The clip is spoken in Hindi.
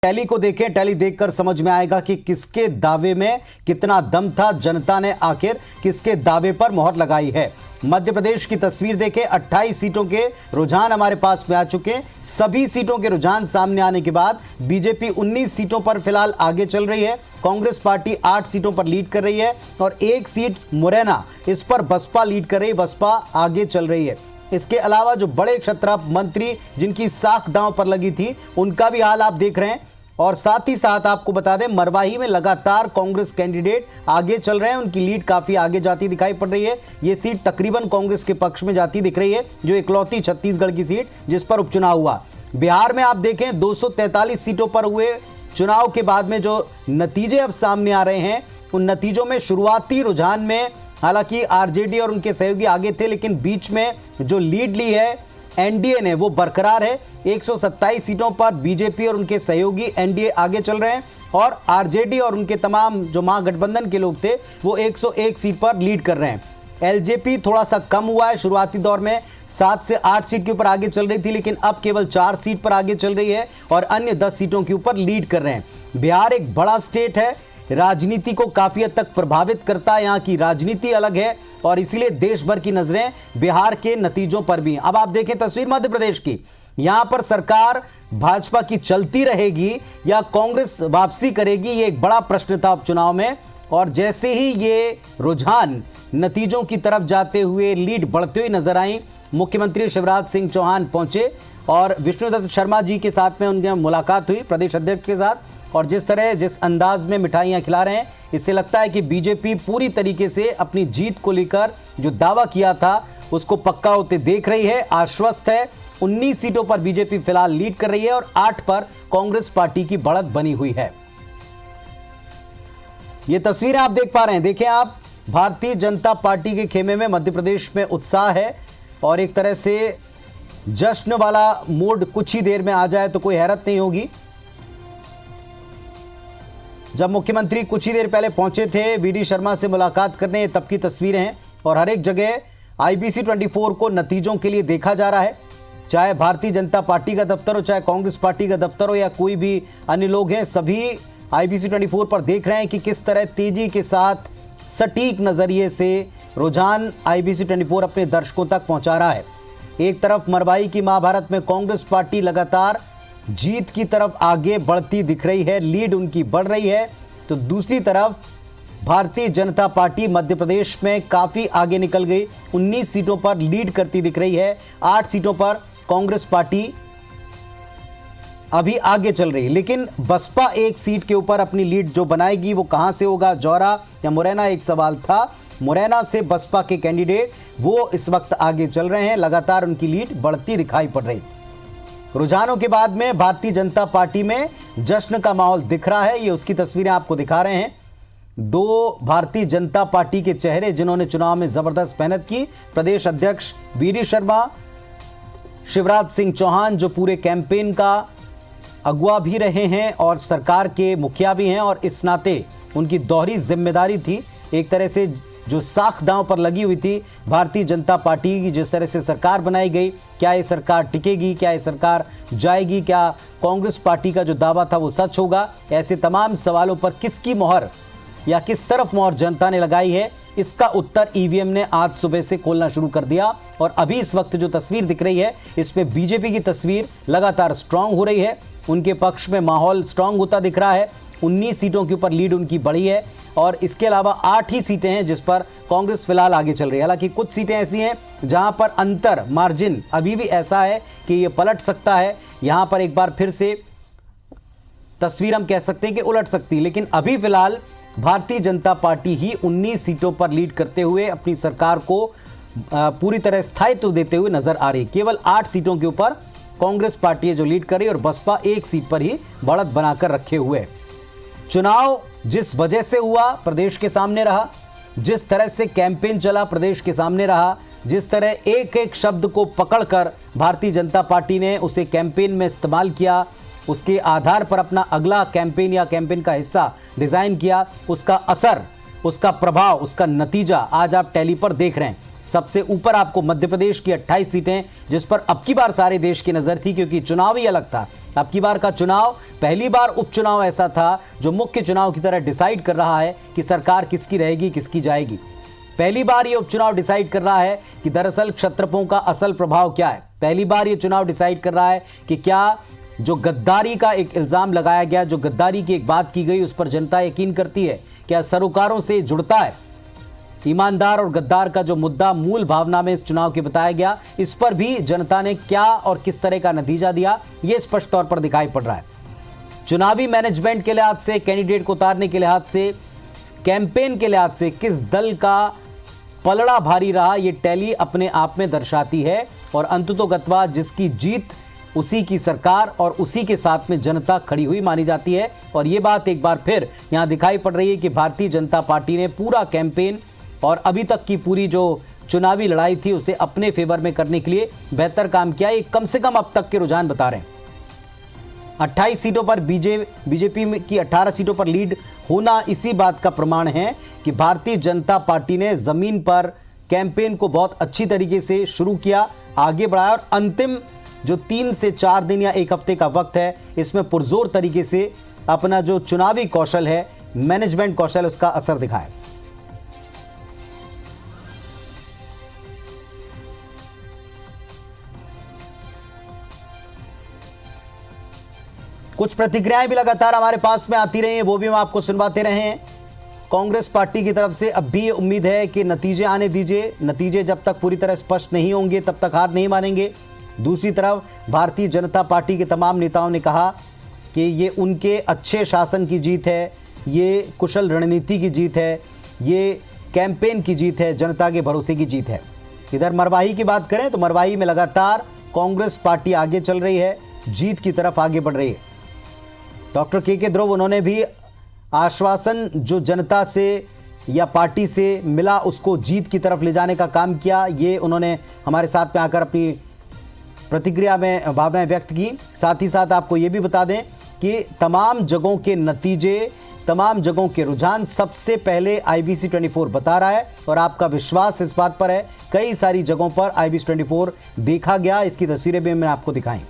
टैली को देखें, टैली देखकर समझ में आएगा कि किसके दावे में कितना दम था, जनता ने आखिर किसके दावे पर मोहर लगाई है। मध्य प्रदेश की तस्वीर देखें, 28 सीटों के रुझान हमारे पास में आ चुके हैं। सभी सीटों के रुझान सामने आने के बाद बीजेपी 19 सीटों पर फिलहाल आगे चल रही है। कांग्रेस पार्टी 8 सीटों पर लीड कर रही है और एक सीट मुरैना, इस पर बसपा लीड कर रही है, बसपा आगे चल रही है। इसके अलावा जो बड़े क्षत्रप मंत्री जिनकी साख दांव पर लगी थी, उनका भी हाल आप देख रहे हैं। और साथ ही साथ आपको बता दें, मरवाही में लगातार कांग्रेस कैंडिडेट आगे चल रहे हैं, उनकी लीड काफी आगे जाती दिखाई पड़ रही है। ये सीट तकरीबन कांग्रेस के पक्ष में जाती दिख रही है, जो इकलौती छत्तीसगढ़ की सीट जिस पर उपचुनाव हुआ। बिहार में आप देखें, 243 सीटों पर हुए चुनाव के बाद में जो नतीजे अब सामने आ रहे हैं, उन नतीजों में शुरुआती रुझान में हालांकि आरजेडी और उनके सहयोगी आगे थे, लेकिन बीच में जो लीड ली है एनडीए ने, वो बरकरार है। 127 सीटों पर बीजेपी और उनके सहयोगी एनडीए आगे चल रहे हैं और आरजेडी और उनके तमाम जो महागठबंधन के लोग थे, वो 101 सीट पर लीड कर रहे हैं। एलजेपी थोड़ा सा कम हुआ है, शुरुआती दौर में 7 से 8 सीट के ऊपर आगे चल रही थी, लेकिन अब केवल 4 सीट पर आगे चल रही है और अन्य 10 सीटों के ऊपर लीड कर रहे हैं। बिहार एक बड़ा स्टेट है, राजनीति को काफी हद तक प्रभावित करता है, यहाँ की राजनीति अलग है और इसीलिए देश भर की नजरें बिहार के नतीजों पर भी। अब आप देखें तस्वीर मध्य प्रदेश की, यहां पर सरकार भाजपा की चलती रहेगी या कांग्रेस वापसी करेगी, ये एक बड़ा प्रश्न था उपचुनाव में। और जैसे ही ये रुझान नतीजों की तरफ जाते हुए लीड बढ़ते हुए नजर आई, मुख्यमंत्री शिवराज सिंह चौहान पहुंचे और विष्णुदत्त शर्मा जी के साथ में उनकी मुलाकात हुई, प्रदेश अध्यक्ष के साथ। और जिस अंदाज में मिठाइयां खिला रहे हैं, इससे लगता है कि बीजेपी पूरी तरीके से अपनी जीत को लेकर जो दावा किया था उसको पक्का होते देख रही है, आश्वस्त है। 19 सीटों पर बीजेपी फिलहाल लीड कर रही है और 8 पर कांग्रेस पार्टी की बढ़त बनी हुई है। ये तस्वीरें आप देख पा रहे हैं, देखें आप, भारतीय जनता पार्टी के खेमे में मध्य प्रदेश में उत्साह है और एक तरह से जश्न वाला मूड कुछ ही देर में आ जाए तो कोई हैरत नहीं होगी। जब मुख्यमंत्री कुछ ही देर पहले पहुंचे थे वीडी शर्मा से मुलाकात करने, तब की तस्वीरें हैं और हर एक जगह आईबीसी 24 को नतीजों के लिए देखा जा रहा है, चाहे भारतीय जनता पार्टी का दफ्तर हो, चाहे कांग्रेस पार्टी का दफ्तर हो या कोई भी अन्य लोग हैं, सभी आईबीसी 24 पर देख रहे हैं कि किस तरह तेजी के साथ सटीक नजरिए से रुझान आईबीसी 24 अपने दर्शकों तक पहुंचा रहा है। एक तरफ मरवाई की महाभारत में कांग्रेस पार्टी लगातार जीत की तरफ आगे बढ़ती दिख रही है, लीड उनकी बढ़ रही है, तो दूसरी तरफ भारतीय जनता पार्टी मध्य प्रदेश में काफी आगे निकल गई, 19 सीटों पर लीड करती दिख रही है। 8 सीटों पर कांग्रेस पार्टी अभी आगे चल रही है, लेकिन बसपा एक सीट के ऊपर अपनी लीड जो बनाएगी वो कहां से होगा, जौरा या मुरैना, एक सवाल था। मुरैना से बसपा के कैंडिडेट वो इस वक्त आगे चल रहे हैं, लगातार उनकी लीड बढ़ती दिखाई पड़ रही। रुझानों के बाद में भारतीय जनता पार्टी में जश्न का माहौल दिख रहा है, ये उसकी तस्वीरें आपको दिखा रहे हैं। 2 भारतीय जनता पार्टी के चेहरे जिन्होंने चुनाव में जबरदस्त मेहनत की, प्रदेश अध्यक्ष वीडी शर्मा, शिवराज सिंह चौहान जो पूरे कैंपेन का अगुवा भी रहे हैं और सरकार के मुखिया भी हैं, और इस नाते उनकी दोहरी जिम्मेदारी थी। एक तरह से जो साख दांव पर लगी हुई थी भारतीय जनता पार्टी की, जिस तरह से सरकार बनाई गई, क्या ये सरकार टिकेगी, क्या ये सरकार जाएगी, क्या कांग्रेस पार्टी का जो दावा था वो सच होगा, ऐसे तमाम सवालों पर किसकी मोहर या किस तरफ मोहर जनता ने लगाई है, इसका उत्तर ईवीएम ने आज सुबह से खोलना शुरू कर दिया। और अभी इस वक्त जो तस्वीर दिख रही है, इसमें बीजेपी की तस्वीर लगातार स्ट्रांग हो रही है, उनके पक्ष में माहौल स्ट्रांग होता दिख रहा है। 19 सीटों के ऊपर लीड उनकी बढ़ी है और इसके अलावा 8 ही सीटें हैं जिस पर कांग्रेस फिलहाल आगे चल रही है। हालांकि कुछ सीटें ऐसी हैं जहां पर अंतर मार्जिन अभी भी ऐसा है कि ये पलट सकता है, यहां पर एक बार फिर से तस्वीर हम कह सकते हैं कि उलट सकती है, लेकिन अभी फिलहाल भारतीय जनता पार्टी ही 19 सीटों पर लीड करते हुए अपनी सरकार को पूरी तरह स्थायित्व देते हुए नजर आ रही है। केवल 8 सीटों के ऊपर कांग्रेस पार्टी है जो लीड कर रही है और बसपा एक सीट पर ही बढ़त बनाकर रखे हुए। चुनाव जिस वजह से हुआ प्रदेश के सामने रहा, जिस तरह से कैंपेन चला प्रदेश के सामने रहा, जिस तरह एक एक शब्द को पकड़कर भारतीय जनता पार्टी ने उसे कैंपेन में इस्तेमाल किया, उसके आधार पर अपना अगला कैंपेन या कैंपेन का हिस्सा डिजाइन किया, उसका असर, उसका प्रभाव, उसका नतीजा आज आप टैली पर देख रहे हैं। सबसे ऊपर आपको मध्य प्रदेश की 28 सीटें, जिस पर अब की बार सारे देश की नजर थी, क्योंकि चुनाव ही अलग था। अब की बार का चुनाव पहली बार उपचुनाव ऐसा था जो मुख्य चुनाव की तरह डिसाइड कर रहा है कि सरकार किसकी रहेगी, किसकी जाएगी। पहली बार ये उपचुनाव डिसाइड कर रहा है कि दरअसल क्षत्रपों का असल प्रभाव क्या है। पहली बार ये चुनाव डिसाइड कर रहा है कि क्या जो गद्दारी का एक इल्जाम लगाया गया, जो गद्दारी की एक बात की गई, उस पर जनता यकीन करती है, क्या सरोकारों से जुड़ता है। ईमानदार और गद्दार का जो मुद्दा मूल भावना में इस चुनाव के बताया गया, इस पर भी जनता ने क्या और किस तरह का नतीजा दिया, यह स्पष्ट तौर पर दिखाई पड़ रहा है। चुनावी मैनेजमेंट के लिहाज से, कैंडिडेट को उतारने के लिहाज से, कैंपेन के लिहाज से किस दल का पलड़ा भारी रहा, ये टैली अपने आप में दर्शाती है। और अंततोगत्वा जिसकी जीत उसी की सरकार और उसी के साथ में जनता खड़ी हुई मानी जाती है। और ये बात एक बार फिर यहां दिखाई पड़ रही है कि भारतीय जनता पार्टी ने पूरा कैंपेन और अभी तक की पूरी जो चुनावी लड़ाई थी उसे अपने फेवर में करने के लिए बेहतर काम किया। ये कम से कम अब तक के रुझान बता रहे हैं। 28 सीटों पर बीजेपी की 18 सीटों पर लीड होना इसी बात का प्रमाण है कि भारतीय जनता पार्टी ने जमीन पर कैंपेन को बहुत अच्छी तरीके से शुरू किया, आगे बढ़ाया और अंतिम जो 3 से 4 दिन या 1 हफ्ते का वक्त है, इसमें पुरजोर तरीके से अपना जो चुनावी कौशल है, मैनेजमेंट कौशल, उसका असर दिखाया। कुछ प्रतिक्रियाएं भी लगातार हमारे पास में आती रही हैं, वो भी हम आपको सुनवाते रहे हैं। कांग्रेस पार्टी की तरफ से अब भी ये उम्मीद है कि नतीजे आने दीजिए, नतीजे जब तक पूरी तरह स्पष्ट नहीं होंगे तब तक हार नहीं मानेंगे। दूसरी तरफ भारतीय जनता पार्टी के तमाम नेताओं ने कहा कि ये उनके अच्छे शासन की जीत है, ये कुशल रणनीति की जीत है, ये कैंपेन की जीत है, जनता के भरोसे की जीत है। इधर मरवाही की बात करें तो मरवाही में लगातार कांग्रेस पार्टी आगे चल रही है, जीत की तरफ आगे बढ़ रही है। डॉक्टर के ध्रुव, उन्होंने भी आश्वासन जो जनता से या पार्टी से मिला उसको जीत की तरफ ले जाने का काम किया, ये उन्होंने हमारे साथ में आकर अपनी प्रतिक्रिया में भावनाएं व्यक्त की। साथ ही साथ आपको ये भी बता दें कि तमाम जगहों के नतीजे, तमाम जगहों के रुझान सबसे पहले IBC 24 बता रहा है और आपका विश्वास इस बात पर है। कई सारी जगहों पर IBC 24 देखा गया, इसकी तस्वीरें भी मैंने आपको दिखाई।